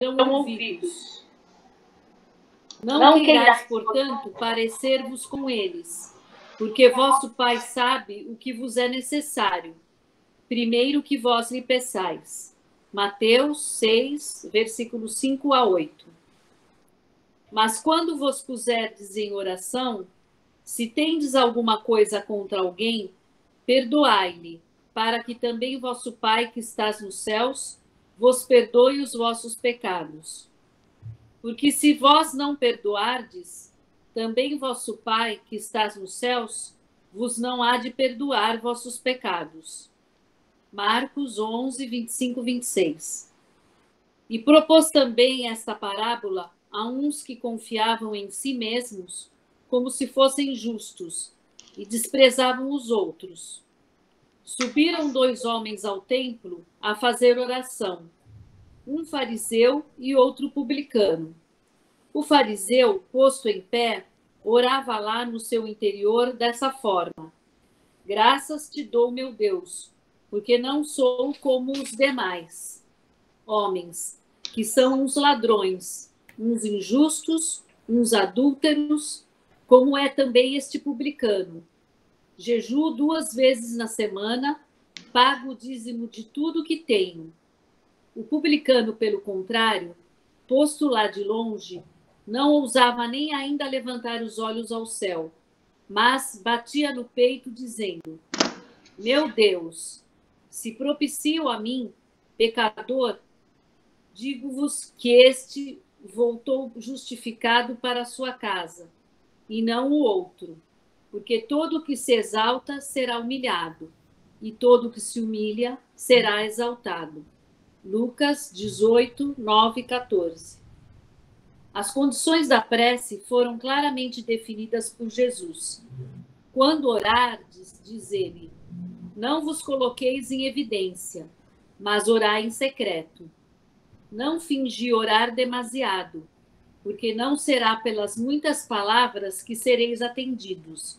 ouvidos. Não queirais, portanto, parecer-vos com eles, porque vosso Pai sabe o que vos é necessário, primeiro que vós lhe peçais. Mateus 6, versículos 5 a 8. Mas quando vos puserdes em oração, se tendes alguma coisa contra alguém, perdoai-lhe, para que também vosso Pai que estás nos céus vos perdoe os vossos pecados. Porque se vós não perdoardes, também vosso Pai que estás nos céus vos não há de perdoar vossos pecados. Marcos 11, 25, 26. E propôs também esta parábola a uns que confiavam em si mesmos como se fossem justos e desprezavam os outros. Subiram 2 homens ao templo a fazer oração, um fariseu e outro publicano. O fariseu, posto em pé, orava lá no seu interior dessa forma: Graças te dou, meu Deus, porque não sou como os demais homens, que são uns ladrões, uns injustos, uns adúlteros, como é também este publicano. Jejuo 2 vezes na semana, pago o dízimo de tudo que tenho. O publicano, pelo contrário, posto lá de longe, não ousava nem ainda levantar os olhos ao céu, mas batia no peito, dizendo: Meu Deus, se propicio a mim, pecador, digo-vos que este voltou justificado para a sua casa, e não o outro, porque todo o que se exalta será humilhado, e todo o que se humilha será exaltado. Lucas 18, 9 e 14. As condições da prece foram claramente definidas por Jesus. Quando orardes, diz ele, não vos coloqueis em evidência, mas orai em secreto. Não fingi orar demasiado, porque não será pelas muitas palavras que sereis atendidos,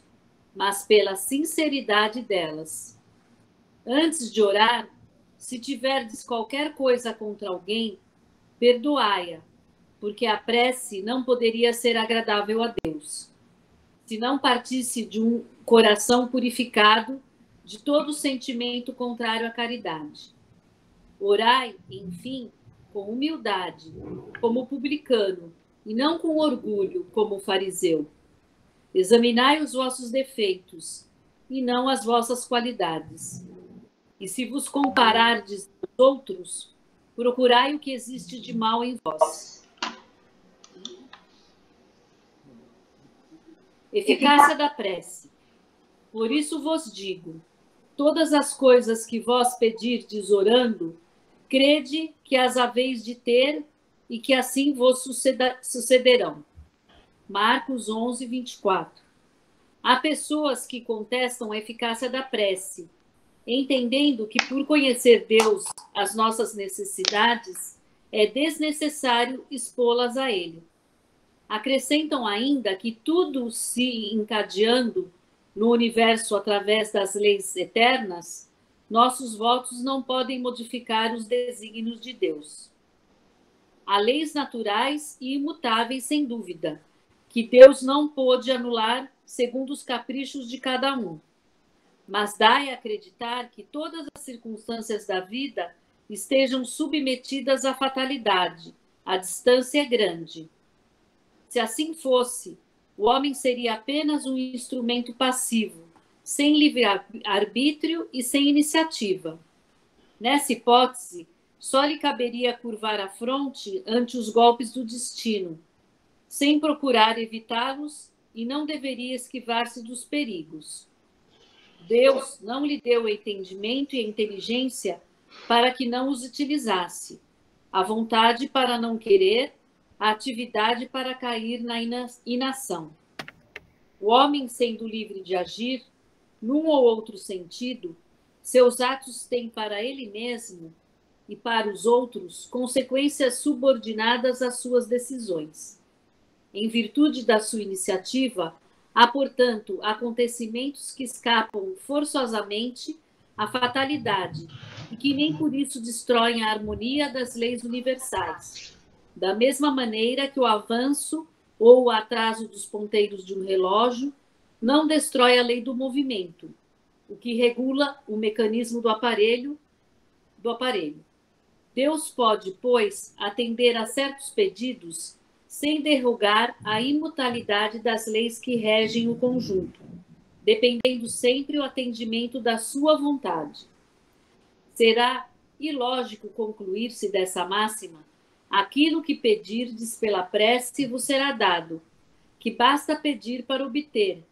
mas pela sinceridade delas. Antes de orar, se tiverdes qualquer coisa contra alguém, perdoai-a, porque a prece não poderia ser agradável a Deus, se não partisse de um coração purificado de todo sentimento contrário à caridade. Orai, enfim, com humildade, como o publicano, e não com orgulho, como o fariseu. Examinai os vossos defeitos, e não as vossas qualidades. E se vos comparardes aos outros, procurai o que existe de mal em vós. Eficácia da prece. Por isso vos digo, todas as coisas que vós pedirdes orando, crede que as haveis de ter e que assim vos sucederão. Marcos 11, 24. Há pessoas que contestam a eficácia da prece, entendendo que por conhecer Deus as nossas necessidades, é desnecessário expô-las a Ele. Acrescentam ainda que tudo se encadeando no universo através das leis eternas, nossos votos não podem modificar os desígnios de Deus. Há leis naturais e imutáveis, sem dúvida, que Deus não pôde anular segundo os caprichos de cada um. Mas dai a acreditar que todas as circunstâncias da vida estejam submetidas à fatalidade. A distância é grande. Se assim fosse, o homem seria apenas um instrumento passivo, sem livre-arbítrio e sem iniciativa. Nessa hipótese, só lhe caberia curvar a fronte ante os golpes do destino, sem procurar evitá-los, e não deveria esquivar-se dos perigos. Deus não lhe deu o entendimento e a inteligência para que não os utilizasse, a vontade para não querer, a atividade para cair na inação. O homem, sendo livre de agir, num ou outro sentido, seus atos têm para ele mesmo e para os outros consequências subordinadas às suas decisões. Em virtude da sua iniciativa, há, portanto, acontecimentos que escapam forçosamente à fatalidade e que nem por isso destroem a harmonia das leis universais. Da mesma maneira que o avanço ou o atraso dos ponteiros de um relógio não destrói a lei do movimento, o que regula o mecanismo do aparelho. Deus pode, pois, atender a certos pedidos sem derrogar a imutabilidade das leis que regem o conjunto, dependendo sempre o atendimento da sua vontade. Será ilógico concluir-se dessa máxima: aquilo que pedirdes pela prece vos será dado, que basta pedir para obter.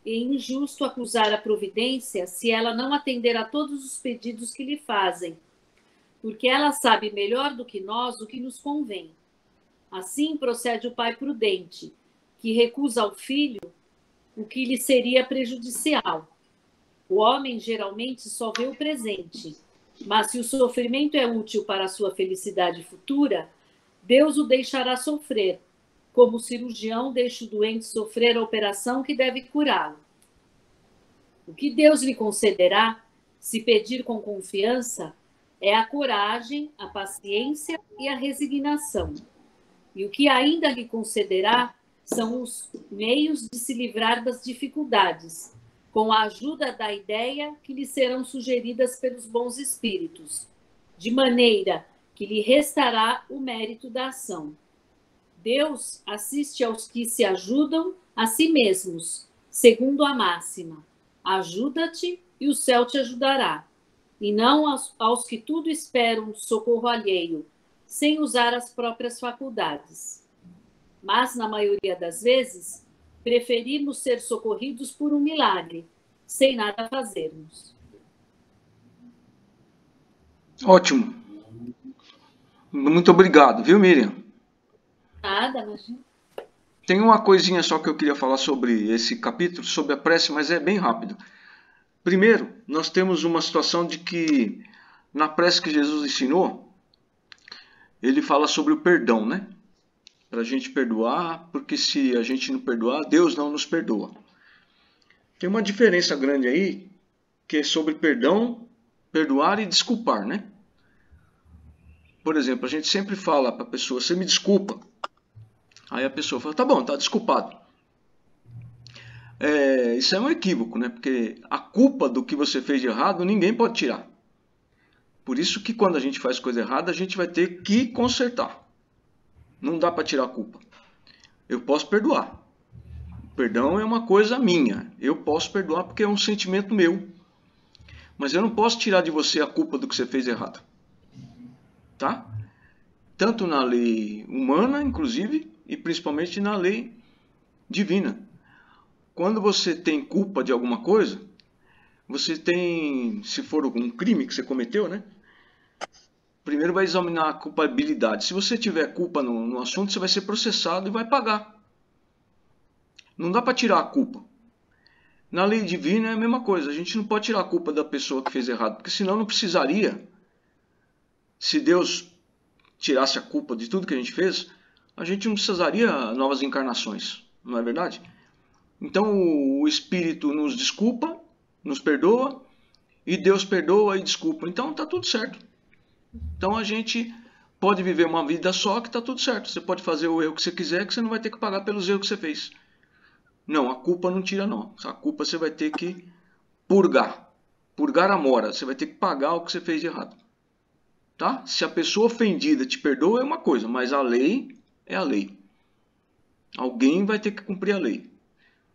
É injusto acusar a providência se ela não atender a todos os pedidos que lhe fazem, porque ela sabe melhor do que nós o que nos convém. Assim procede o pai prudente, que recusa ao filho o que lhe seria prejudicial. O homem geralmente só vê o presente, mas se o sofrimento é útil para a sua felicidade futura, Deus o deixará sofrer, como o cirurgião deixa o doente sofrer a operação que deve curá-lo. O que Deus lhe concederá, se pedir com confiança, é a coragem, a paciência e a resignação. E o que ainda lhe concederá são os meios de se livrar das dificuldades, com a ajuda da ideia que lhe serão sugeridas pelos bons espíritos, de maneira que lhe restará o mérito da ação. Deus assiste aos que se ajudam a si mesmos, segundo a máxima: ajuda-te e o céu te ajudará, e não aos que tudo esperam socorro alheio, sem usar as próprias faculdades. Mas, na maioria das vezes, preferimos ser socorridos por um milagre, sem nada fazermos. Ótimo. Muito obrigado, viu, Miriam? Nada, imagina. Tem uma coisinha só que eu queria falar sobre esse capítulo, sobre a prece, mas é bem rápido. Primeiro, nós temos uma situação de que, na prece que Jesus ensinou, ele fala sobre o perdão, né? Para a gente perdoar, porque se a gente não perdoar, Deus não nos perdoa. Tem uma diferença grande aí, que é sobre perdão, perdoar e desculpar, né? Por exemplo, a gente sempre fala para a pessoa: você me desculpa. Aí a pessoa fala: tá bom, tá desculpado. Isso é um equívoco, né? Porque a culpa do que você fez de errado ninguém pode tirar. Por isso que quando a gente faz coisa errada, a gente vai ter que consertar. Não dá para tirar a culpa. Eu posso perdoar. O perdão é uma coisa minha. Eu posso perdoar porque é um sentimento meu. Mas eu não posso tirar de você a culpa do que você fez errado. Tá? Tanto na lei humana, inclusive, e principalmente na lei divina. Quando você tem culpa de alguma coisa, você tem, se for um crime que você cometeu, né? Primeiro vai examinar a culpabilidade. Se você tiver culpa no assunto, você vai ser processado e vai pagar. Não dá para tirar a culpa. Na lei divina é a mesma coisa. A gente não pode tirar a culpa da pessoa que fez errado, porque senão não precisaria. Se Deus tirasse a culpa de tudo que a gente fez, a gente não precisaria novas encarnações. Não é verdade? Então o Espírito nos desculpa, nos perdoa, e Deus perdoa e desculpa. Então está tudo certo. Então a gente pode viver uma vida só que está tudo certo. Você pode fazer o erro que você quiser, que você não vai ter que pagar pelos erros que você fez. Não, a culpa não tira não. A culpa você vai ter que purgar. Purgar a mora. Você vai ter que pagar o que você fez de errado. Tá? Se a pessoa ofendida te perdoa é uma coisa, mas a lei é a lei. Alguém vai ter que cumprir a lei.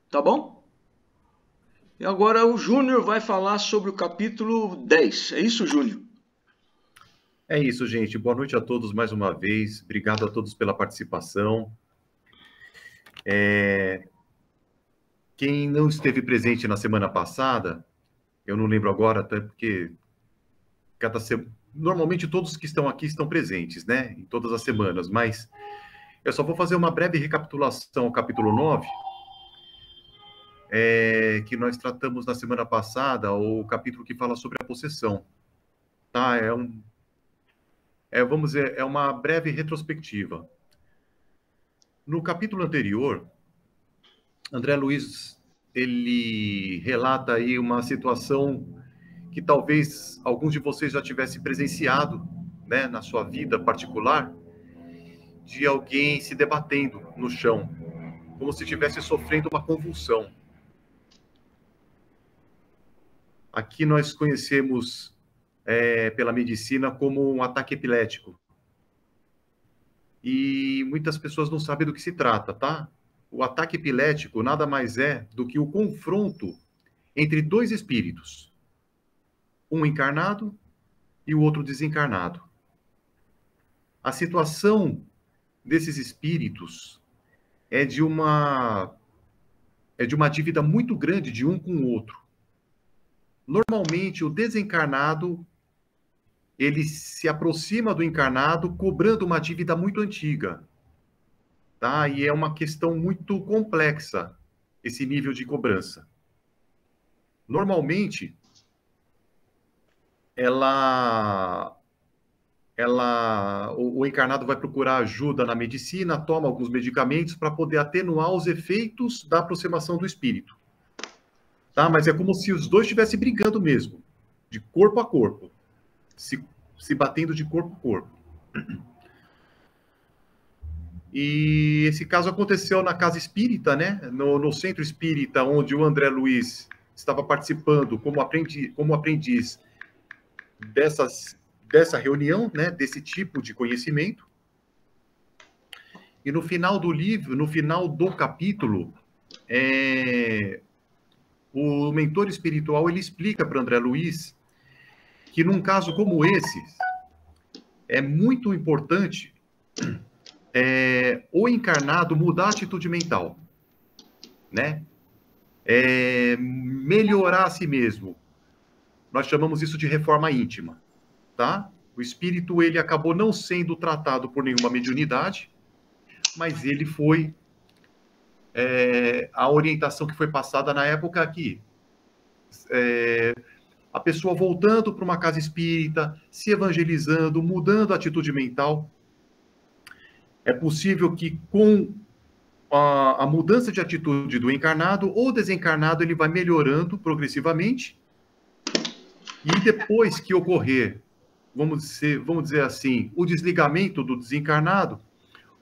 Tá bom? E agora o Júnior vai falar sobre o capítulo 10. É isso, Júnior? É isso, gente. Boa noite a todos mais uma vez. Obrigado a todos pela participação. Quem não esteve presente na semana passada, eu não lembro agora, até porque normalmente todos que estão aqui estão presentes, né? Em todas as semanas, mas eu só vou fazer uma breve recapitulação ao capítulo 9, que nós tratamos na semana passada, o capítulo que fala sobre a possessão. Tá? Vamos dizer, é uma breve retrospectiva. No capítulo anterior, André Luiz, ele relata aí uma situação que talvez alguns de vocês já tivessem presenciado, né, na sua vida particular, de alguém se debatendo no chão, como se estivesse sofrendo uma convulsão. Aqui nós conhecemos pela medicina como um ataque epilético. E muitas pessoas não sabem do que se trata, tá? O ataque epilético nada mais é do que o confronto entre dois espíritos, um encarnado e o outro desencarnado. A situação desses espíritos é de uma dívida muito grande de um com o outro. Normalmente, o desencarnado, ele se aproxima do encarnado cobrando uma dívida muito antiga, tá? E é uma questão muito complexa, esse nível de cobrança. Normalmente, o encarnado vai procurar ajuda na medicina, toma alguns medicamentos para poder atenuar os efeitos da aproximação do espírito. Tá? Mas é como se os dois estivessem brigando mesmo, de corpo a corpo, se batendo de corpo a corpo. E esse caso aconteceu na casa espírita, né? No centro espírita, onde o André Luiz estava participando como aprendiz dessa reunião, né? Desse tipo de conhecimento. E no final do livro, no final do capítulo, o mentor espiritual ele explica para André Luiz que num caso como esse, é muito importante o encarnado mudar a atitude mental, né? Melhorar a si mesmo. Nós chamamos isso de reforma íntima, tá? O espírito, ele acabou não sendo tratado por nenhuma mediunidade, mas ele foi a orientação que foi passada na época aqui. A pessoa voltando para uma casa espírita, se evangelizando, mudando a atitude mental. É possível que com a mudança de atitude do encarnado ou desencarnado, ele vai melhorando progressivamente. E depois que ocorrer, vamos dizer assim, o desligamento do desencarnado,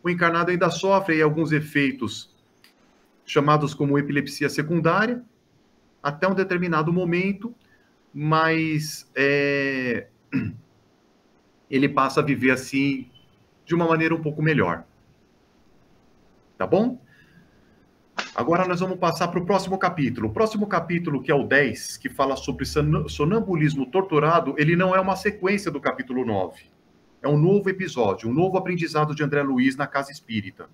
o encarnado ainda sofre alguns efeitos chamados como epilepsia secundária, até um determinado momento, mas ele passa a viver assim, de uma maneira um pouco melhor. Tá bom? Agora nós vamos passar para o próximo capítulo. O próximo capítulo, que é o 10, que fala sobre sonambulismo torturado, ele não é uma sequência do capítulo 9. É um novo episódio, um novo aprendizado de André Luiz na casa espírita.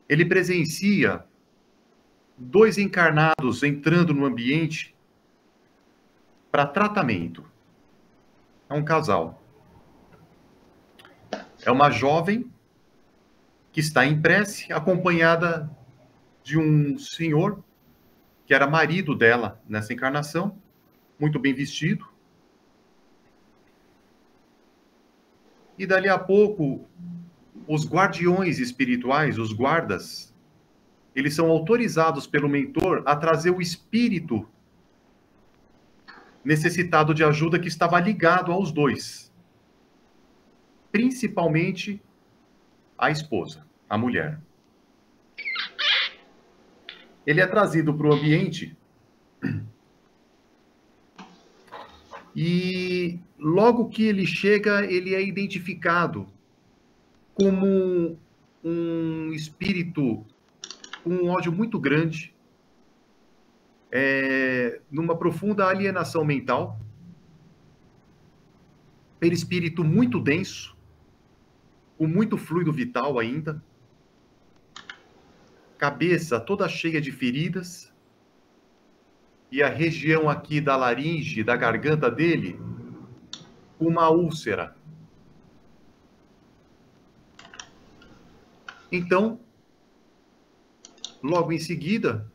Ele presencia 2 encarnados entrando no ambiente para tratamento. É um casal. É uma jovem que está em prece, acompanhada de um senhor que era marido dela nessa encarnação, muito bem vestido. E dali a pouco, os guardiões espirituais, os guardas, eles são autorizados pelo mentor a trazer o espírito necessitado de ajuda que estava ligado aos dois. Principalmente a esposa, a mulher. Ele é trazido para o ambiente e logo que ele chega, ele é identificado como um espírito com um ódio muito grande, numa profunda alienação mental, perispírito muito denso, com muito fluido vital ainda, cabeça toda cheia de feridas, e a região aqui da laringe, da garganta dele, uma úlcera. Então, logo em seguida,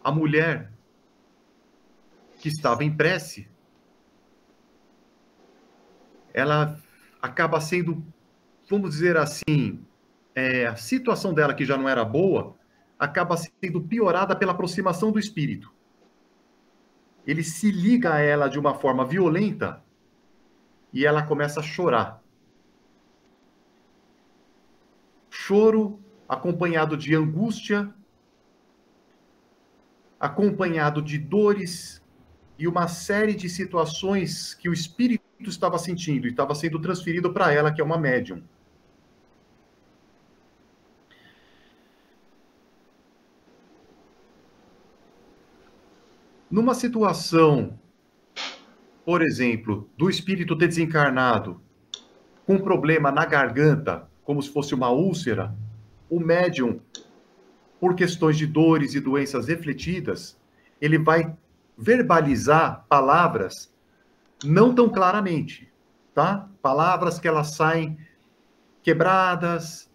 a mulher que estava em prece, ela acaba sendo, vamos dizer assim, a situação dela, que já não era boa, acaba sendo piorada pela aproximação do espírito. Ele se liga a ela de uma forma violenta e ela começa a chorar. choro acompanhado de angústia, acompanhado de dores e uma série de situações que o espírito estava sentindo e estava sendo transferido para ela, que é uma médium. Numa situação, por exemplo, do espírito ter desencarnado com um problema na garganta, como se fosse uma úlcera, o médium, por questões de dores e doenças refletidas, ele vai verbalizar palavras não tão claramente, tá? Palavras que elas saem quebradas,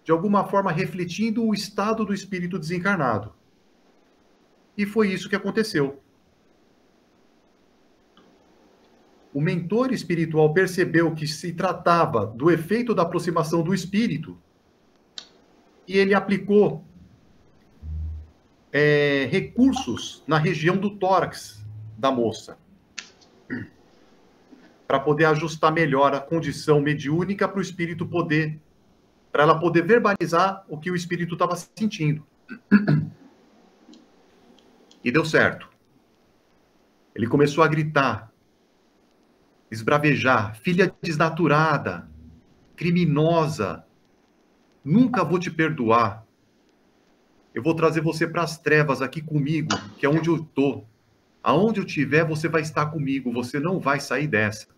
de alguma forma refletindo o estado do espírito desencarnado. E foi isso que aconteceu. O mentor espiritual percebeu que se tratava do efeito da aproximação do espírito e ele aplicou recursos na região do tórax da moça para poder ajustar melhor a condição mediúnica para o espírito poder, para ela poder verbalizar o que o espírito estava sentindo. E deu certo. Ele começou a gritar, esbravejar: filha desnaturada, criminosa, nunca vou te perdoar. Eu vou trazer você para as trevas aqui comigo, que é onde eu estou. Aonde eu estiver, você vai estar comigo, você não vai sair dessa.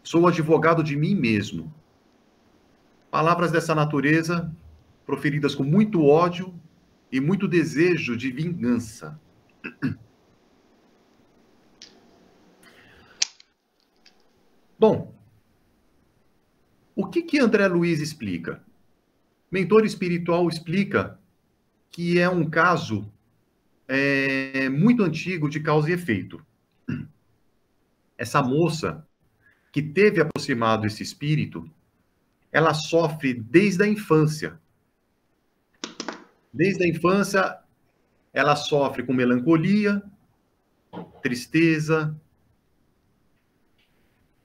Sou advogado de mim mesmo. Palavras dessa natureza, proferidas com muito ódio e muito desejo de vingança. Bom, o que André Luiz explica? Mentor espiritual explica que é um caso muito antigo de causa e efeito. Essa moça que teve aproximado esse espírito, ela sofre desde a infância. Desde a infância, ela sofre com melancolia, tristeza,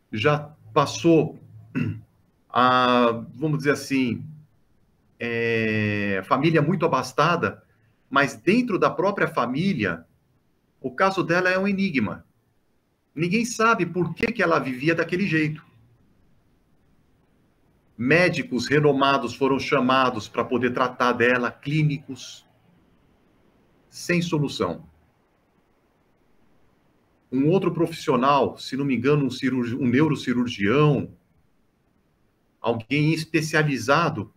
já passou a, vamos dizer assim, família muito abastada, mas dentro da própria família, o caso dela é um enigma. Ninguém sabe por que ela vivia daquele jeito. Médicos renomados foram chamados para poder tratar dela, clínicos, sem solução. Um outro profissional, se não me engano, um neurocirurgião, alguém especializado,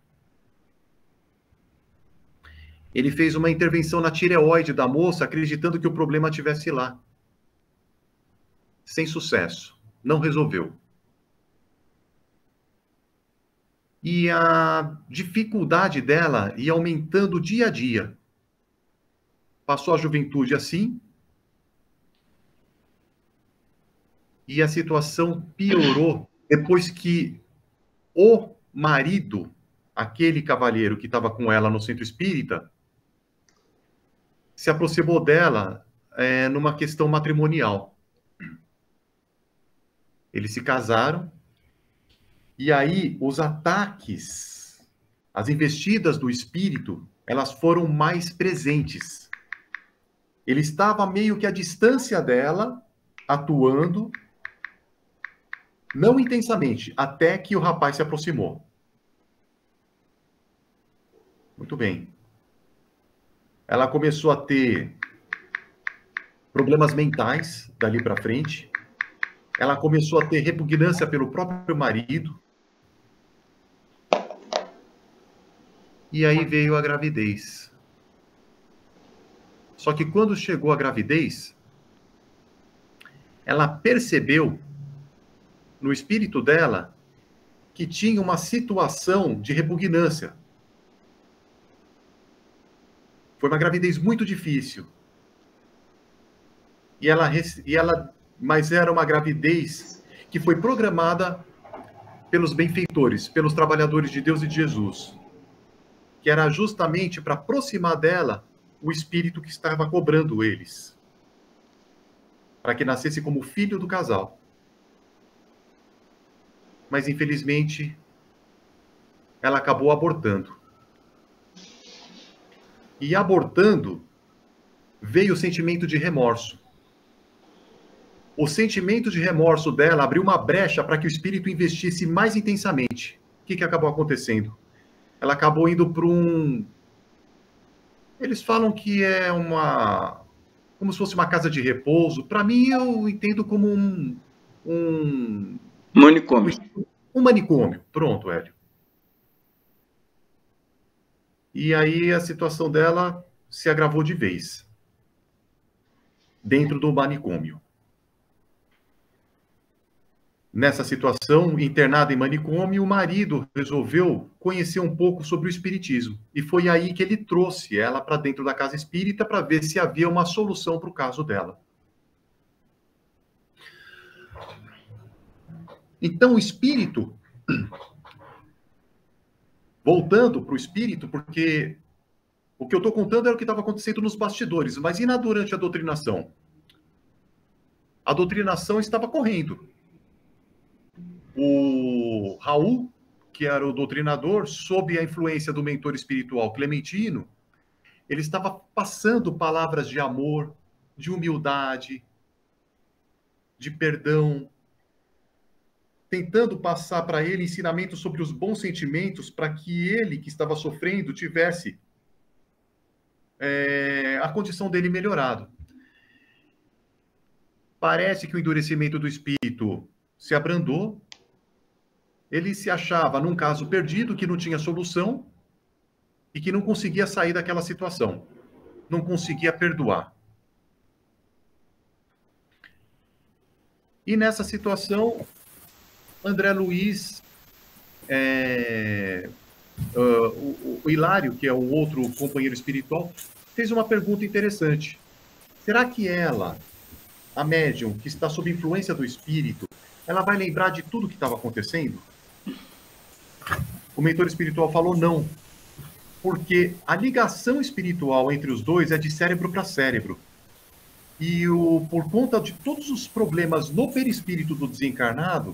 ele fez uma intervenção na tireoide da moça, acreditando que o problema estivesse lá. Sem sucesso. Não resolveu. E a dificuldade dela ia aumentando dia a dia. Passou a juventude assim. E a situação piorou depois que o marido, aquele cavalheiro que estava com ela no centro espírita, se aproximou dela numa questão matrimonial. Eles se casaram, e aí os ataques, as investidas do espírito, elas foram mais presentes. Ele estava meio que à distância dela, atuando, não intensamente, até que o rapaz se aproximou. Muito bem. Ela começou a ter problemas mentais dali para frente. Ela começou a ter repugnância pelo próprio marido. E aí veio a gravidez. Só que quando chegou a gravidez, ela percebeu no espírito dela que tinha uma situação de repugnância. Foi uma gravidez muito difícil. Mas era uma gravidez que foi programada pelos benfeitores, pelos trabalhadores de Deus e de Jesus, que era justamente para aproximar dela o espírito que estava cobrando eles, para que nascesse como filho do casal. Mas, infelizmente, ela acabou abortando. E abortando, veio o sentimento de remorso. O sentimento de remorso dela abriu uma brecha para que o espírito investisse mais intensamente. O que acabou acontecendo? Ela acabou indo para um... Eles falam que é uma... como se fosse uma casa de repouso. Para mim, eu entendo como um manicômio. Um manicômio. Pronto, Hélio. E aí a situação dela se agravou de vez. Dentro do manicômio. Nessa situação, internada em manicômio, o marido resolveu conhecer um pouco sobre o espiritismo. E foi aí que ele trouxe ela para dentro da casa espírita para ver se havia uma solução para o caso dela. Então, o espírito, voltando para o espírito, porque o que eu estou contando era o que estava acontecendo nos bastidores, mas e durante a doutrinação? A doutrinação estava correndo. O Raul, que era o doutrinador, sob a influência do mentor espiritual Clementino, ele estava passando palavras de amor, de humildade, de perdão, tentando passar para ele ensinamentos sobre os bons sentimentos para que ele, que estava sofrendo, tivesse a condição dele melhorado. Parece que o endurecimento do espírito se abrandou. Ele se achava num caso perdido, que não tinha solução e que não conseguia sair daquela situação. Não conseguia perdoar. E nessa situação, André Luiz, o Hilário, que é o outro companheiro espiritual, fez uma pergunta interessante. Será que ela, a médium, que está sob influência do espírito, ela vai lembrar de tudo que estava acontecendo? O mentor espiritual falou não, porque a ligação espiritual entre os dois é de cérebro para cérebro. E por conta de todos os problemas no perispírito do desencarnado,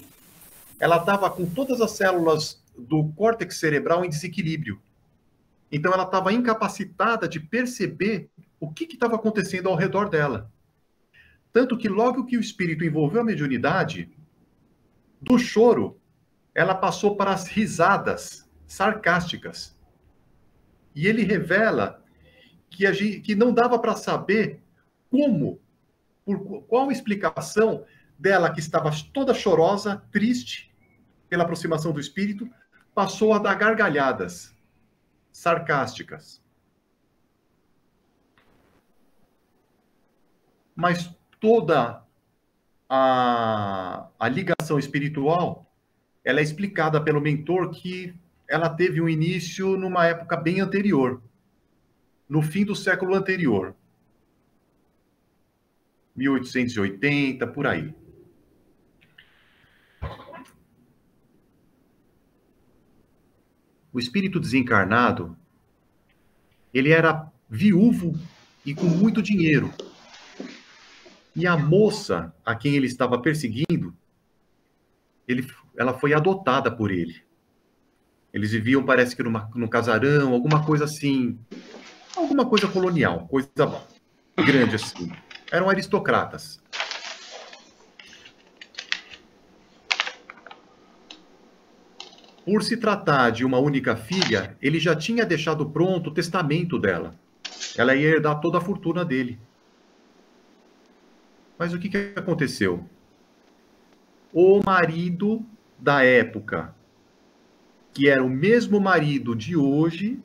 ela estava com todas as células do córtex cerebral em desequilíbrio. Então ela estava incapacitada de perceber o que estava acontecendo ao redor dela. Tanto que logo que o espírito envolveu a mediunidade, do choro, ela passou para as risadas sarcásticas. E ele revela que não dava para saber como, por qual explicação dela, que estava toda chorosa, triste, pela aproximação do espírito, passou a dar gargalhadas sarcásticas. Mas toda a ligação espiritual, ela é explicada pelo mentor que ela teve um início numa época bem anterior, no fim do século anterior, 1880, por aí. O espírito desencarnado, ele era viúvo e com muito dinheiro. E a moça a quem ele estava perseguindo, ela foi adotada por ele. Eles viviam, parece que num casarão, alguma coisa assim, alguma coisa colonial, coisa grande assim. Eram aristocratas. Por se tratar de uma única filha, ele já tinha deixado pronto o testamento dela. Ela ia herdar toda a fortuna dele. Mas o que aconteceu? O marido da época, que era o mesmo marido de hoje,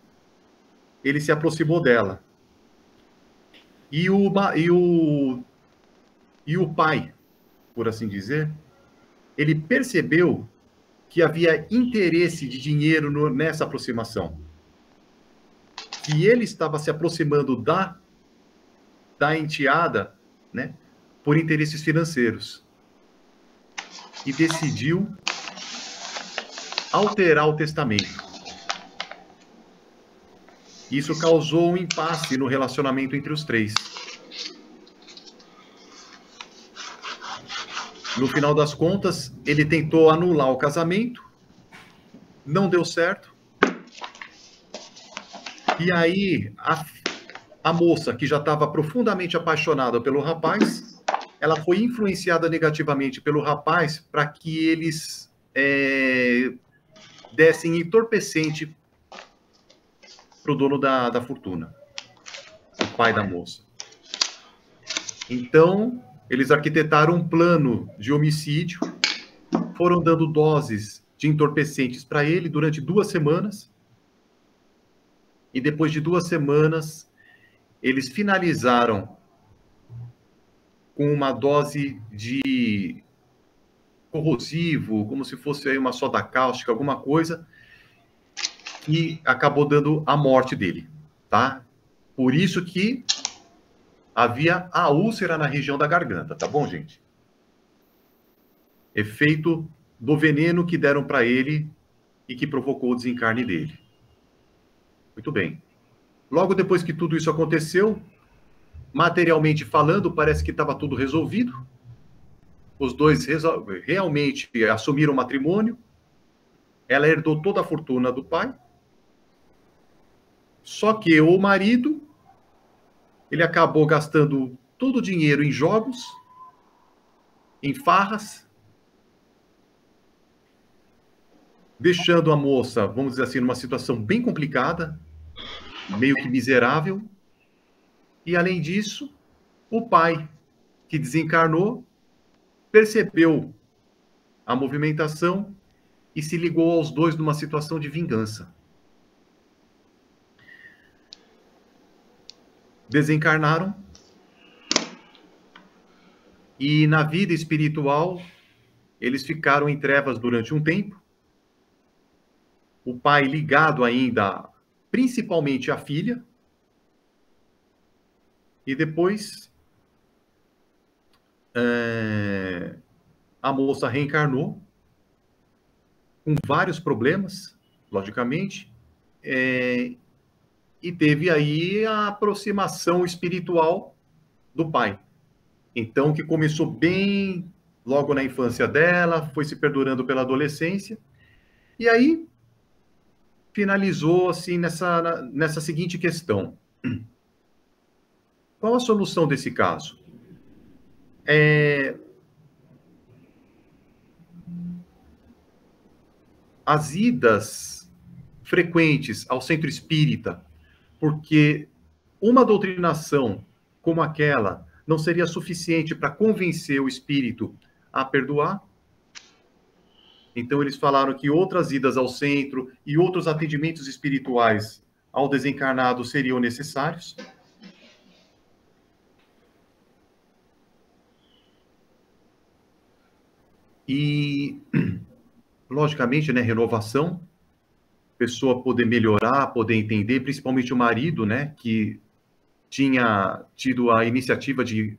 ele se aproximou dela. E o pai, por assim dizer, ele percebeu que havia interesse de dinheiro nessa aproximação. Que ele estava se aproximando da enteada, né, por interesses financeiros. E decidiu alterar o testamento. Isso causou um impasse no relacionamento entre os três. No final das contas, ele tentou anular o casamento, não deu certo, E aí, a moça, que já estava profundamente apaixonada pelo rapaz, ela foi influenciada negativamente pelo rapaz para que eles dessem entorpecente para o dono da fortuna, o pai da moça. Então, eles arquitetaram um plano de homicídio, foram dando doses de entorpecentes para ele durante 2 semanas, e depois de 2 semanas, eles finalizaram com uma dose de corrosivo, como se fosse aí uma soda cáustica, alguma coisa, que acabou dando a morte dele, tá? Por isso que havia a úlcera na região da garganta, tá bom, gente? Efeito do veneno que deram para ele e que provocou o desencarne dele. Muito bem. Logo depois que tudo isso aconteceu, materialmente falando, parece que estava tudo resolvido. Os dois realmente assumiram o matrimônio. Ela herdou toda a fortuna do pai. Só que o marido, ele acabou gastando todo o dinheiro em jogos, em farras, deixando a moça, vamos dizer assim, numa situação bem complicada, meio que miserável. E, além disso, o pai, que desencarnou, percebeu a movimentação e se ligou aos dois numa situação de vingança. Desencarnaram e, na vida espiritual, eles ficaram em trevas durante um tempo. O pai ligado ainda, principalmente à filha, e depois a moça reencarnou com vários problemas, logicamente, e teve aí a aproximação espiritual do pai. Então, que começou bem logo na infância dela, foi se perdurando pela adolescência, e aí finalizou assim nessa seguinte questão. Qual a solução desse caso? As idas frequentes ao centro espírita, porque uma doutrinação como aquela não seria suficiente para convencer o espírito a perdoar. Então, eles falaram que outras idas ao centro e outros atendimentos espirituais ao desencarnado seriam necessários. E, logicamente, né, renovação, pessoa poder melhorar, poder entender, principalmente o marido, né, que tinha tido a iniciativa de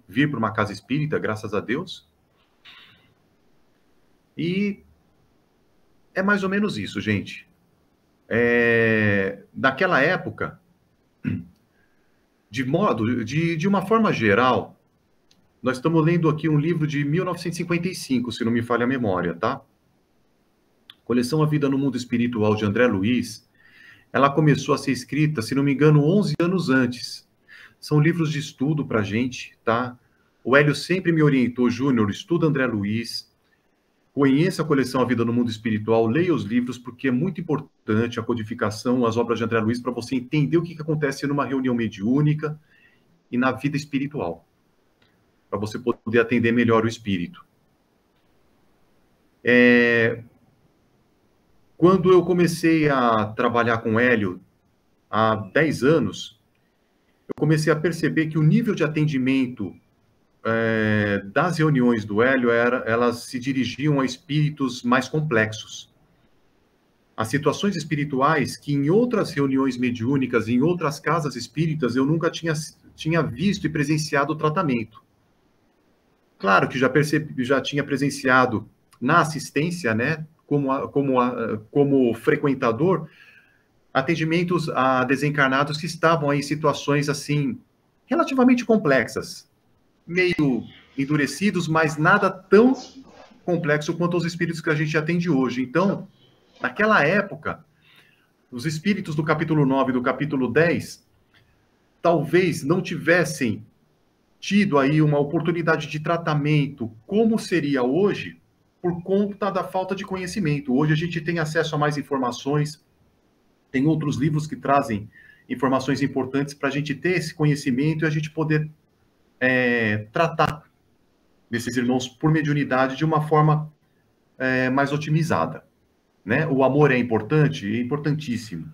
vir para uma casa espírita, graças a Deus. E é mais ou menos isso, gente. Naquela época, de uma forma geral, nós estamos lendo aqui um livro de 1955, se não me falha a memória, tá? Coleção A Vida no Mundo Espiritual, de André Luiz. Ela começou a ser escrita, se não me engano, 11 anos antes. São livros de estudo para a gente, tá? O Hélio sempre me orientou, Júnior, estuda André Luiz, conheça a coleção A Vida no Mundo Espiritual, leia os livros, porque é muito importante a codificação, as obras de André Luiz, para você entender o que acontece numa reunião mediúnica e na vida espiritual, para você poder atender melhor o espírito. Quando eu comecei a trabalhar com o Hélio, há 10 anos, eu comecei a perceber que o nível de atendimento das reuniões do Hélio, elas se dirigiam a espíritos mais complexos. As situações espirituais que em outras reuniões mediúnicas, em outras casas espíritas, eu nunca tinha visto e presenciado o tratamento. Claro que já tinha presenciado na assistência, né, como frequentador, atendimentos a desencarnados que estavam em situações assim relativamente complexas, meio endurecidos, mas nada tão complexo quanto os espíritos que a gente atende hoje. Então, naquela época, os espíritos do capítulo 9 e do capítulo 10 talvez não tivessem tido aí uma oportunidade de tratamento como seria hoje, por conta da falta de conhecimento. Hoje a gente tem acesso a mais informações, tem outros livros que trazem informações importantes para a gente ter esse conhecimento e a gente poder tratar desses irmãos por mediunidade de uma forma mais otimizada, né? O amor é importante? É importantíssimo.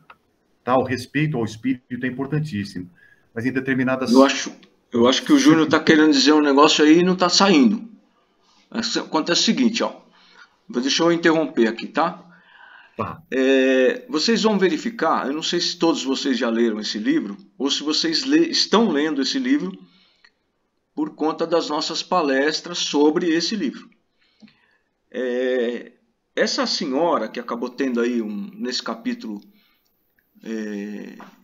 Tá? O respeito ao espírito é importantíssimo. Mas em determinadas... Eu acho que o Júnior está querendo dizer um negócio aí e não está saindo. Acontece o seguinte, ó. Deixa eu interromper aqui, tá? Vocês vão verificar, eu não sei se todos vocês já leram esse livro, ou se vocês estão lendo esse livro por conta das nossas palestras sobre esse livro. Essa senhora que acabou tendo aí, nesse capítulo,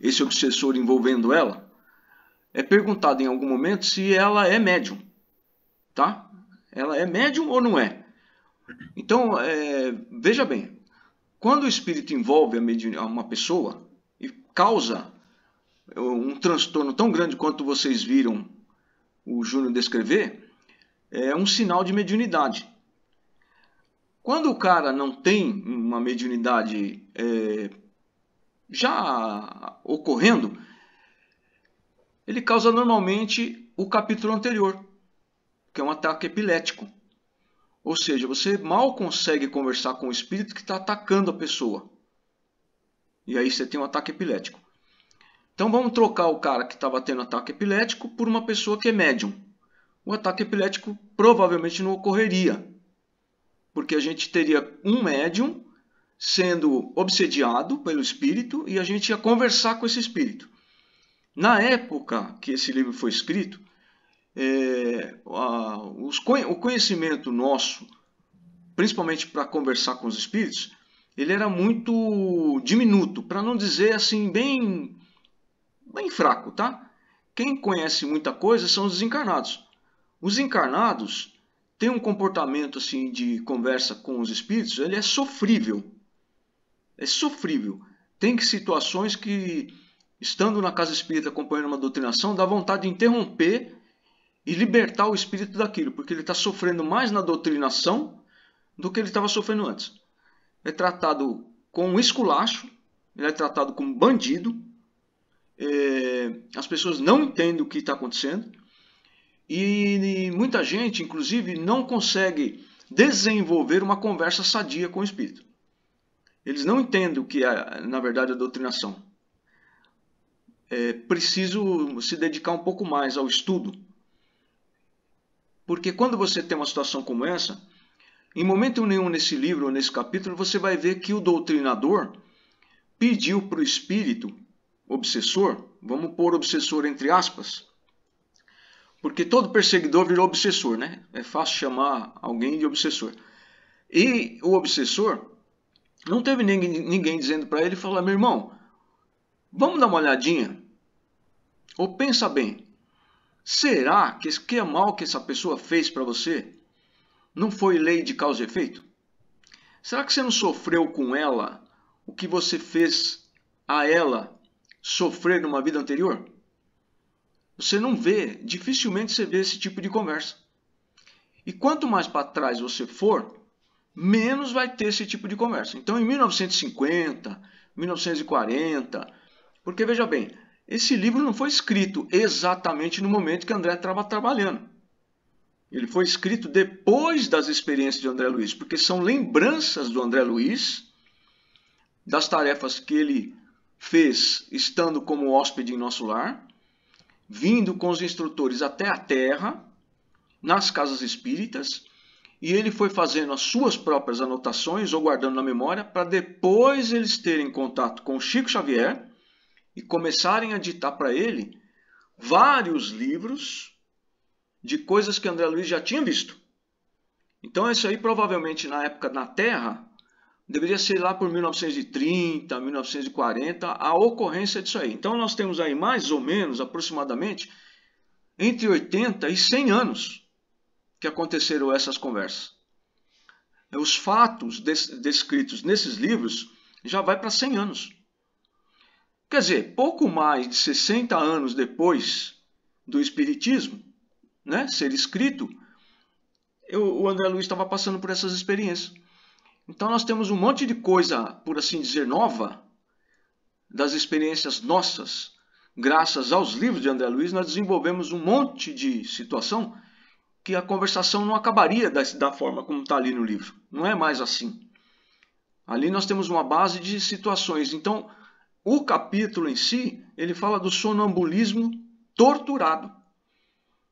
esse obsessor envolvendo ela, é perguntado em algum momento se ela é médium, tá? Ela é médium ou não é? Então, veja bem, quando o espírito envolve uma pessoa e causa um transtorno tão grande quanto vocês viram o Júnior descrever, é um sinal de mediunidade. Quando o cara não tem uma mediunidade já ocorrendo, ele causa normalmente o capítulo anterior, que é um ataque epilético. Ou seja, você mal consegue conversar com o espírito que está atacando a pessoa. E aí você tem um ataque epilético. Então vamos trocar o cara que estava tendo ataque epilético por uma pessoa que é médium. O ataque epilético provavelmente não ocorreria, porque a gente teria um médium sendo obsediado pelo espírito e a gente ia conversar com esse espírito. Na época que esse livro foi escrito, o conhecimento nosso, principalmente para conversar com os espíritos, ele era muito diminuto, para não dizer assim, bem fraco, tá? Quem conhece muita coisa são os desencarnados. Os encarnados têm um comportamento assim de conversa com os espíritos, ele é sofrível. É sofrível. Tem situações que, estando na casa espírita acompanhando uma doutrinação, dá vontade de interromper e libertar o espírito daquilo, porque ele está sofrendo mais na doutrinação do que ele estava sofrendo antes. É tratado com um esculacho, ele é tratado como bandido, as pessoas não entendem o que está acontecendo, e muita gente, inclusive, não consegue desenvolver uma conversa sadia com o espírito. Eles não entendem o que é, na verdade, a doutrinação. É preciso se dedicar um pouco mais ao estudo. Porque quando você tem uma situação como essa, em momento nenhum nesse livro ou nesse capítulo, você vai ver que o doutrinador pediu para o espírito obsessor, vamos pôr obsessor entre aspas, porque todo perseguidor virou obsessor, né? É fácil chamar alguém de obsessor. E o obsessor, não teve ninguém dizendo para ele, falou, meu irmão, vamos dar uma olhadinha, ou pensa bem, será que é mal que essa pessoa fez para você não foi lei de causa e efeito? Será que você não sofreu com ela o que você fez a ela sofrer numa vida anterior? Você não vê, dificilmente você vê esse tipo de conversa. E quanto mais para trás você for, menos vai ter esse tipo de conversa. Então, em 1950, 1940, porque veja bem, esse livro não foi escrito exatamente no momento que André estava trabalhando. Ele foi escrito depois das experiências de André Luiz, porque são lembranças do André Luiz, das tarefas que ele fez estando como hóspede em nosso lar, vindo com os instrutores até a Terra, nas casas espíritas, e ele foi fazendo as suas próprias anotações ou guardando na memória para depois eles terem contato com Chico Xavier e começarem a ditar para ele vários livros de coisas que André Luiz já tinha visto. Então isso aí provavelmente na época na Terra deveria ser lá por 1930, 1940 a ocorrência disso aí. Então nós temos aí mais ou menos aproximadamente entre 80 e 100 anos que aconteceram essas conversas. Os fatos descritos nesses livros já vai para 100 anos. Quer dizer, pouco mais de 60 anos depois do Espiritismo, né, ser escrito, o André Luiz estava passando por essas experiências. Então nós temos um monte de coisa, por assim dizer, nova, das experiências nossas. Graças aos livros de André Luiz, nós desenvolvemos um monte de situação que a conversação não acabaria da forma como está ali no livro. Não é mais assim. Ali nós temos uma base de situações. Então, o capítulo em si, ele fala do sonambulismo torturado.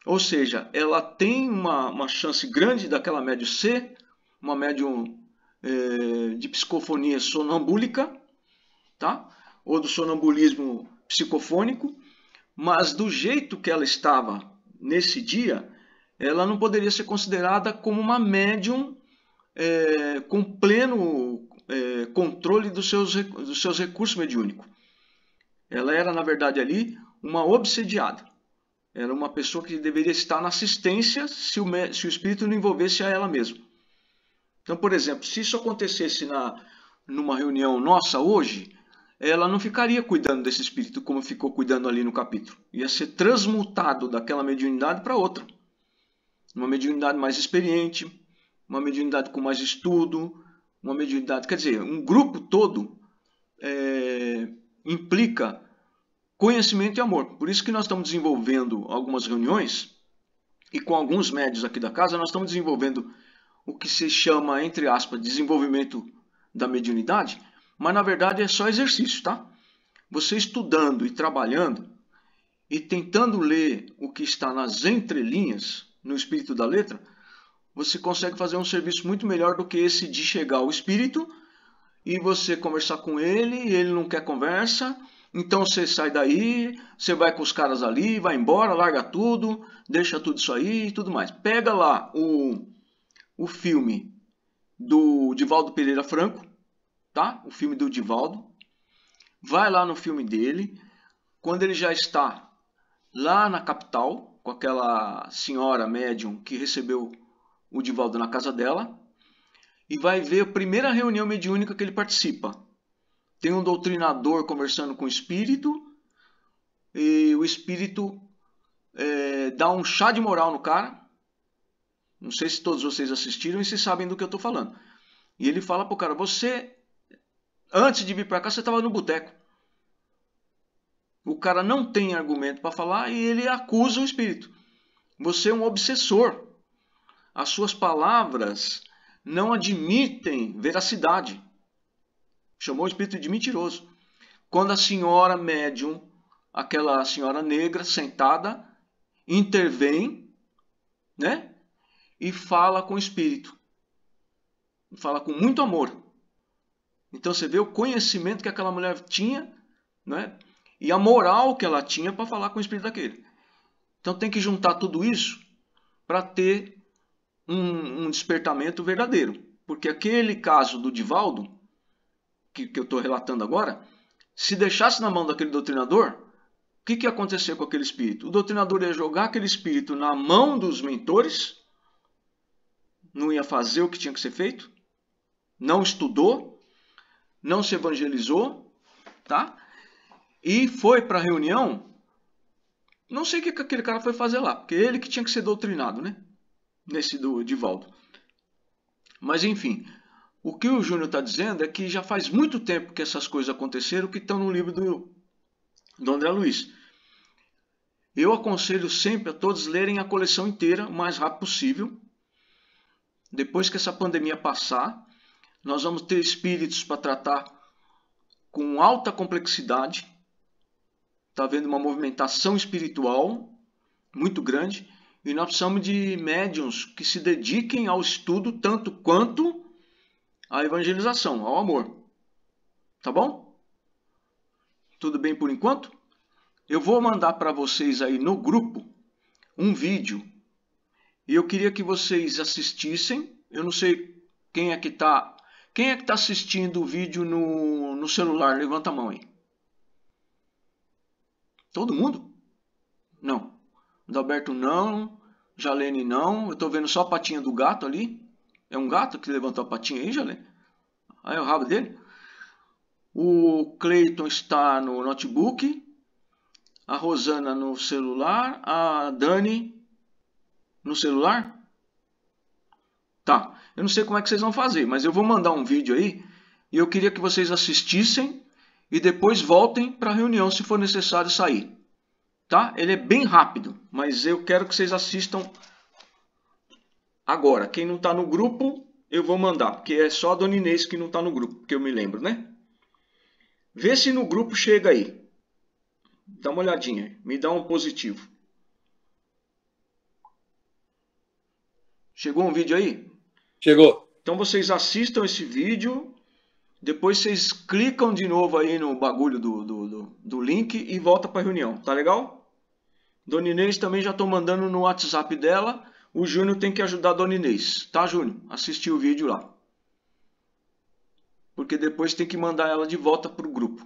Ou seja, ela tem uma chance grande daquela médium ser uma médium de psicofonia sonambúlica, tá? Ou do sonambulismo psicofônico, mas do jeito que ela estava nesse dia, ela não poderia ser considerada como uma médium com pleno controle dos seus recursos mediúnicos. Ela era, na verdade, ali uma obsediada. Era uma pessoa que deveria estar na assistência se o espírito não envolvesse a ela mesma. Então, por exemplo, se isso acontecesse numa reunião nossa hoje, ela não ficaria cuidando desse espírito como ficou cuidando ali no capítulo. Ia ser transmutado daquela mediunidade para outra. Uma mediunidade mais experiente, uma mediunidade com mais estudo, uma mediunidade... Quer dizer, um grupo todo implica conhecimento e amor. Por isso que nós estamos desenvolvendo algumas reuniões e com alguns médios aqui da casa, nós estamos desenvolvendo o que se chama, entre aspas, desenvolvimento da mediunidade, mas na verdade é só exercício, tá? Você estudando e trabalhando e tentando ler o que está nas entrelinhas, no espírito da letra, você consegue fazer um serviço muito melhor do que esse de chegar ao espírito e você conversar com ele, e ele não quer conversa, então você sai daí, você vai com os caras ali, vai embora, larga tudo, deixa tudo isso aí e tudo mais. Pega lá o filme do Divaldo Pereira Franco, tá? O filme do Divaldo. Vai lá no filme dele, quando ele já está lá na capital, com aquela senhora médium que recebeu o Divaldo na casa dela, e vai ver a primeira reunião mediúnica que ele participa. Tem um doutrinador conversando com o espírito, e o espírito dá um chá de moral no cara. Não sei se todos vocês assistiram e se sabem do que eu estou falando. E ele fala para o cara, você, antes de vir para cá, você estava no boteco. O cara não tem argumento para falar e ele acusa o espírito. Você é um obsessor. As suas palavras não admitem veracidade. Chamou o espírito de mentiroso. Quando a senhora médium, aquela senhora negra sentada, intervém, né? E fala com o espírito. Fala com muito amor. Então você vê o conhecimento que aquela mulher tinha, né? E a moral que ela tinha para falar com o espírito daquele. Então tem que juntar tudo isso para ter um despertamento verdadeiro. Porque aquele caso do Divaldo, que eu estou relatando agora, se deixasse na mão daquele doutrinador, o que ia acontecer com aquele espírito? O doutrinador ia jogar aquele espírito na mão dos mentores, não ia fazer o que tinha que ser feito, não estudou, não se evangelizou, tá? E foi para a reunião, não sei o que aquele cara foi fazer lá, porque ele que tinha que ser doutrinado, né? Nesse do Divaldo. Mas enfim, o que o Júnior está dizendo é que já faz muito tempo que essas coisas aconteceram, que estão no livro do André Luiz. Eu aconselho sempre a todos lerem a coleção inteira o mais rápido possível. Depois que essa pandemia passar, nós vamos ter espíritos para tratar com alta complexidade. Está havendo uma movimentação espiritual muito grande. E nós precisamos de médiuns que se dediquem ao estudo tanto quanto à evangelização, ao amor. Tá bom? Tudo bem por enquanto? Eu vou mandar para vocês aí no grupo um vídeo. E eu queria que vocês assistissem. Eu não sei quem é que está assistindo o vídeo no celular. Levanta a mão aí. Todo mundo? Não. Adalberto não. Jalene não. Eu estou vendo só a patinha do gato ali. É um gato que levantou a patinha aí, Jalene? Aí é o rabo dele. O Cleiton está no notebook. A Rosana no celular. A Dani no celular. Tá. Eu não sei como é que vocês vão fazer, mas eu vou mandar um vídeo aí. E eu queria que vocês assistissem e depois voltem para a reunião se for necessário sair. Tá? Ele é bem rápido, mas eu quero que vocês assistam agora. Quem não está no grupo, eu vou mandar, porque é só a Dona Inês que não está no grupo, que eu me lembro, né? Vê se no grupo chega aí. Dá uma olhadinha, me dá um positivo. Chegou um vídeo aí? Chegou. Então vocês assistam esse vídeo, depois vocês clicam de novo aí no bagulho do link e volta para a reunião, tá legal? Dona Inês também já estou mandando no WhatsApp dela. O Júnior tem que ajudar a Dona Inês, tá, Júnior? Assistir o vídeo lá. Porque depois tem que mandar ela de volta para o grupo.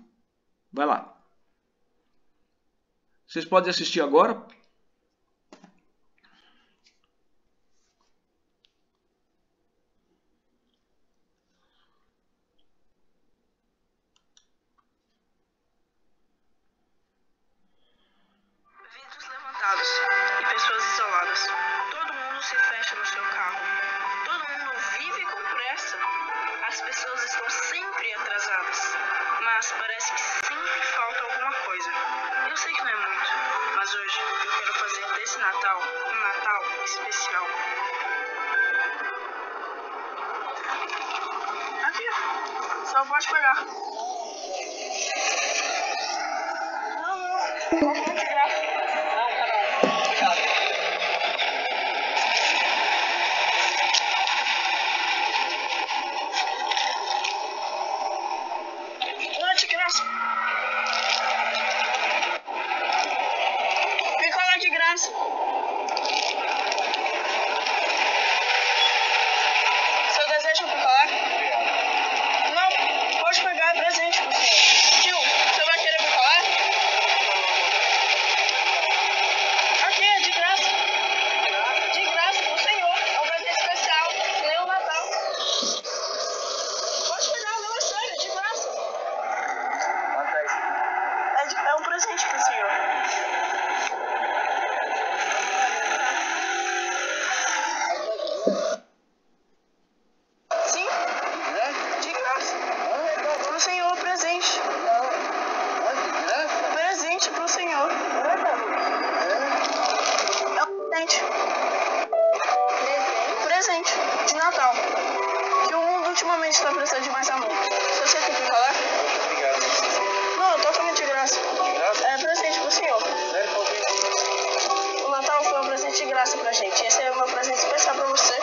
Vai lá. Vocês podem assistir agora. E pessoas isoladas. Todo mundo se fecha no seu carro. Todo mundo vive com pressa. As pessoas estão sempre atrasadas. Mas parece que sempre falta alguma coisa. Eu sei que não é muito, mas hoje eu quero fazer desse Natal um Natal especial. Aqui, só pode pegar. Não, pode pegar. Picolé de graça. Seu desejo é um picolé? Não, pode pegar, é presente pro senhor. Tio, você vai querer picolé? Aqui, é de graça. De graça pro senhor. É um presente especial, nem o Natal. Pode pegar, não é sério, de graça. É um presente pro senhor. Sim? De graça. Pro senhor, presente. Presente pro senhor. É um presente. Presente de Natal. Que o mundo ultimamente está precisando de mais amor. Se você quer picolé? Não, totalmente de graça. É presente pro senhor. O Natal foi um presente de graça pra gente. Esse é o meu presente especial pra você.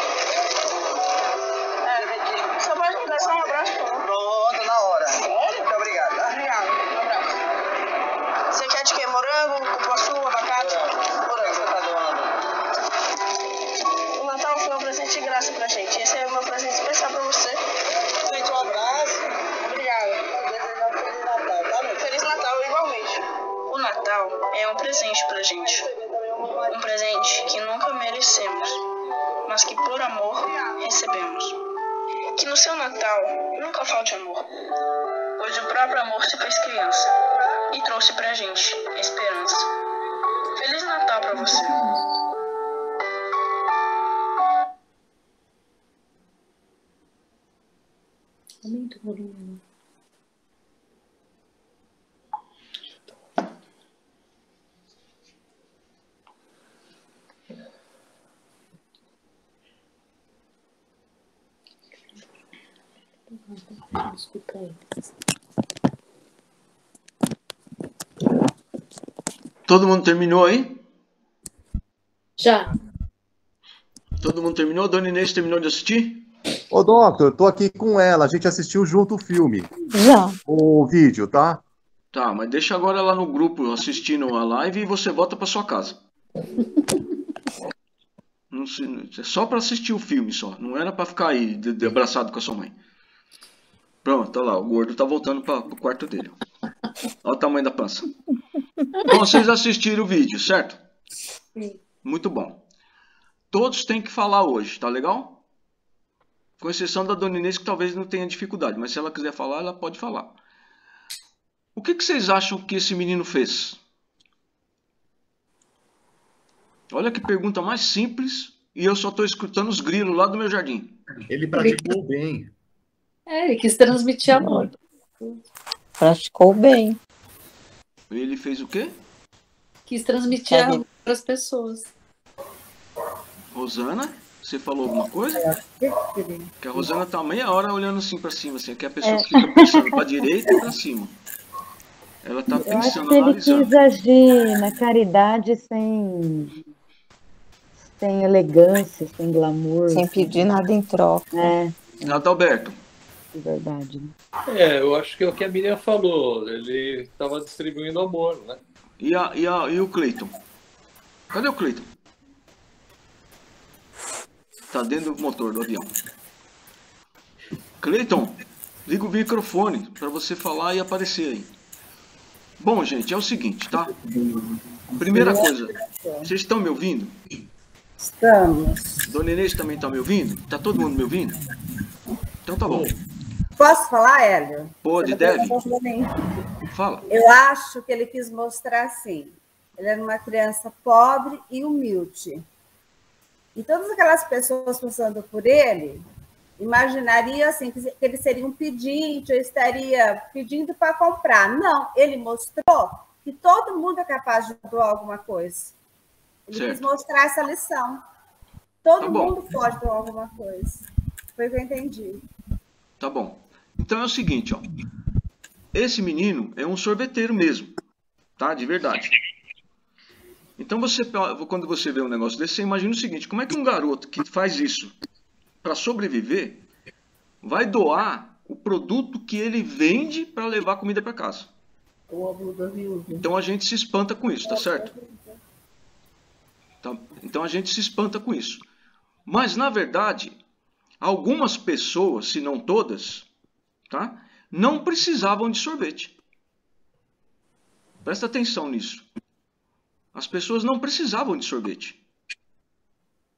Só pode me dar só um abraço, por favor? Pronto, na hora. Sério? Muito obrigado, tá? Obrigado. Um abraço. Você quer de quê? Morango, cupuaçu, abacate? Morango, você tá doando. O Natal foi um presente de graça pra gente. Esse é o meu presente especial pra você. Gente, um abraço. Obrigado. Desejar um Feliz Natal, tá, meu? Feliz Natal igualmente. O Natal é um presente pra gente. Um presente que nunca merecemos, mas que por amor recebemos. Que no seu Natal nunca falte amor, pois o próprio amor se fez criança e trouxe pra gente esperança. Feliz Natal pra você. Aumenta o volume. Escuta aí. Todo mundo terminou aí? Já. Todo mundo terminou? Dona Inês terminou de assistir? Ô, Doctor, tô aqui com ela. A gente assistiu junto o filme. Já. O vídeo, tá? Tá, mas deixa agora lá no grupo assistindo a live e você volta para sua casa. Não é só para assistir o filme só. Não era para ficar aí abraçado com a sua mãe. Pronto, olha lá, o gordo tá voltando para o quarto dele. Olha o tamanho da pança. Bom, vocês assistiram o vídeo, certo? Sim. Muito bom. Todos têm que falar hoje, tá legal? Com exceção da Dona Inês, que talvez não tenha dificuldade, mas se ela quiser falar, ela pode falar. O que vocês acham que esse menino fez? Olha que pergunta mais simples e eu só estou escutando os grilos lá do meu jardim. Ele praticou bem. Ele quis transmitir amor. Praticou bem. Ele fez o quê? Quis transmitir amor para as pessoas. Rosana, você falou alguma coisa? Que a Rosana tá meia hora olhando assim para cima, assim, que a pessoa fica pensando para direita e para cima. Ela tá Eu acho pensando, que ele analisando. quis agir na caridade sem elegância, sem glamour. Sem pedir nada em troca. Adalberto. De verdade. Né? Eu acho que é o que a Miriam falou. Ele estava distribuindo amor, né? E o Cleiton? Cadê o Cleiton? Tá dentro do motor do avião. Cleiton, liga o microfone para você falar e aparecer aí. Bom, gente, é o seguinte, tá? Primeira coisa, vocês estão me ouvindo? Estamos. Dona Inês também está me ouvindo? Tá todo mundo me ouvindo? Então tá bom. Posso falar, Hélio? Pode, deve. Fala. Eu acho que ele quis mostrar assim. Ele era uma criança pobre e humilde. E todas aquelas pessoas passando por ele imaginariam assim, que ele seria um pedinte, ou estaria pedindo para comprar. Não, ele mostrou que todo mundo é capaz de doar alguma coisa. Ele quis mostrar essa lição. Todo mundo pode doar alguma coisa. Foi o que eu entendi. Tá bom. Então é o seguinte, ó. Esse menino é um sorveteiro mesmo, tá? De verdade. Então quando você vê um negócio desse, você imagina o seguinte: como é que um garoto que faz isso para sobreviver vai doar o produto que ele vende para levar comida para casa? Então a gente se espanta com isso, tá certo? Então a gente se espanta com isso. Mas na verdade, algumas pessoas, se não todas, tá? Não precisavam de sorvete. Presta atenção nisso. As pessoas não precisavam de sorvete.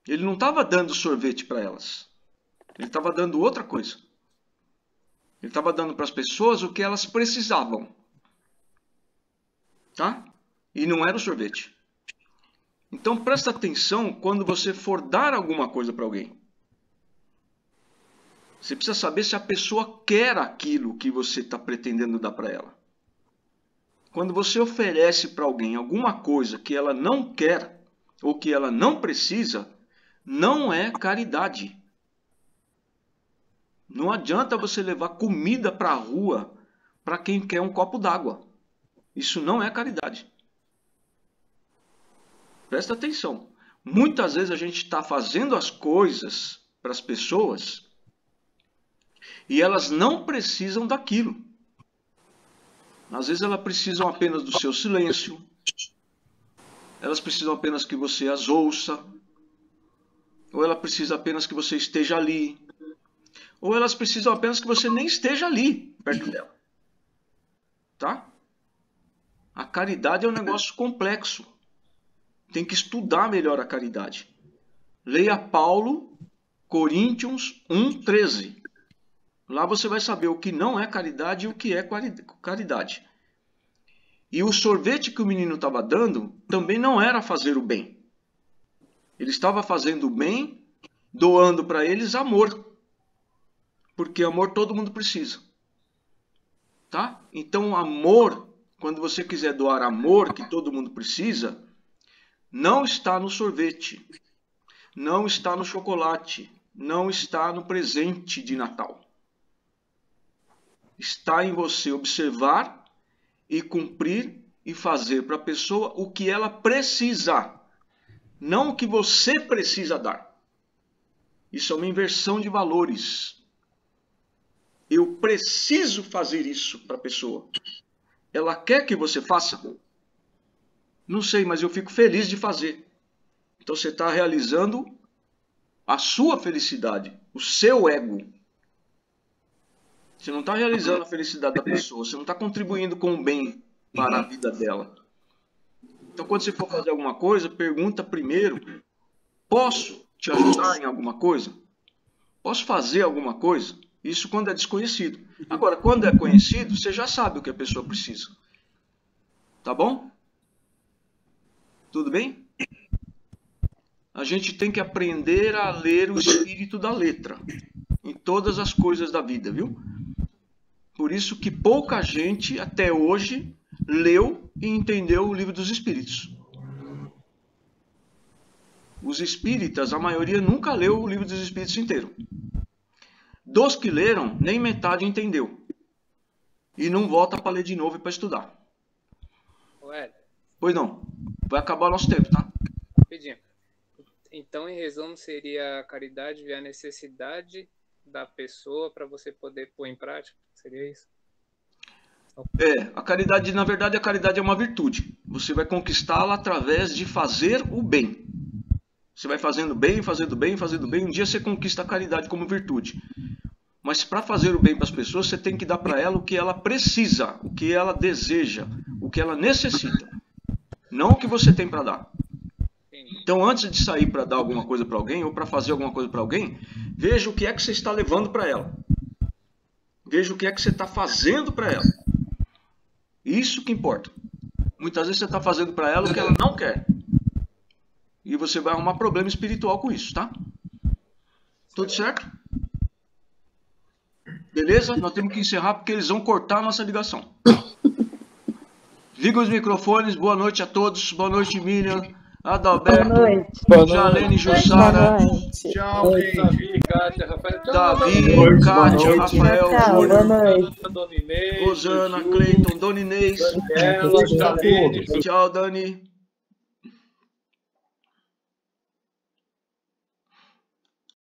Ele não estava dando sorvete para elas. Ele estava dando outra coisa. Ele estava dando para as pessoas o que elas precisavam. Tá? E não era o sorvete. Então presta atenção quando você for dar alguma coisa para alguém. Você precisa saber se a pessoa quer aquilo que você está pretendendo dar para ela. Quando você oferece para alguém alguma coisa que ela não quer ou que ela não precisa, não é caridade. Não adianta você levar comida para a rua para quem quer um copo d'água. Isso não é caridade. Presta atenção. Muitas vezes a gente está fazendo as coisas para as pessoas e elas não precisam daquilo. Às vezes elas precisam apenas do seu silêncio. Elas precisam apenas que você as ouça. Ou ela precisa apenas que você esteja ali. Ou elas precisam apenas que você nem esteja ali, perto dela. Tá? A caridade é um negócio complexo. Tem que estudar melhor a caridade. Leia Paulo, Coríntios 1:13. Lá você vai saber o que não é caridade e o que é caridade. E o sorvete que o menino estava dando também não era fazer o bem. Ele estava fazendo o bem, doando para eles amor. Porque amor todo mundo precisa. Tá? Então amor, quando você quiser doar amor que todo mundo precisa, não está no sorvete, não está no chocolate, não está no presente de Natal. Está em você observar e cumprir e fazer para a pessoa o que ela precisa, não o que você precisa dar. Isso é uma inversão de valores. Eu preciso fazer isso para a pessoa. Ela quer que você faça? Não sei, mas eu fico feliz de fazer. Então você está realizando a sua felicidade, o seu ego. Você não está realizando a felicidade da pessoa, você não está contribuindo com o bem para a vida dela. Então quando você for fazer alguma coisa, pergunta primeiro: posso te ajudar em alguma coisa? Posso fazer alguma coisa? Isso quando é desconhecido. Agora, quando é conhecido, você já sabe o que a pessoa precisa. Tá bom? Tudo bem? A gente tem que aprender a ler o espírito da letra em todas as coisas da vida, viu? Por isso que pouca gente até hoje leu e entendeu o Livro dos Espíritos. Os espíritas, a maioria nunca leu o Livro dos Espíritos inteiro. Dos que leram, nem metade entendeu. E não volta para ler de novo e para estudar. Ué. Pois não. Vai acabar o nosso tempo, tá? Rapidinho. Então, em resumo, seria a caridade ver a necessidade da pessoa para você poder pôr em prática? Seria isso? A caridade, na verdade, a caridade é uma virtude. Você vai conquistá-la através de fazer o bem. Você vai fazendo bem, fazendo bem, fazendo bem. Um dia você conquista a caridade como virtude. Mas para fazer o bem para as pessoas, você tem que dar para ela o que ela precisa, o que ela deseja, o que ela necessita. Não o que você tem para dar. Então, antes de sair para dar alguma coisa para alguém, ou para fazer alguma coisa para alguém, veja o que é que você está levando para ela. Veja o que é que você está fazendo para ela. Isso que importa. Muitas vezes você está fazendo para ela o que ela não quer. E você vai arrumar problema espiritual com isso, tá? Tudo certo? Beleza? Nós temos que encerrar porque eles vão cortar a nossa ligação. Liga os microfones. Boa noite a todos. Boa noite, Miriam. Adalberto, Jalene, Jussara, Tchau, Davi, Kátia, Rafael. Davi, Kátia, Rafael, Júnior, Dona Inês, Rosana, Cleiton, Dona Inês. Ela, Jalene. Tchau, Dani.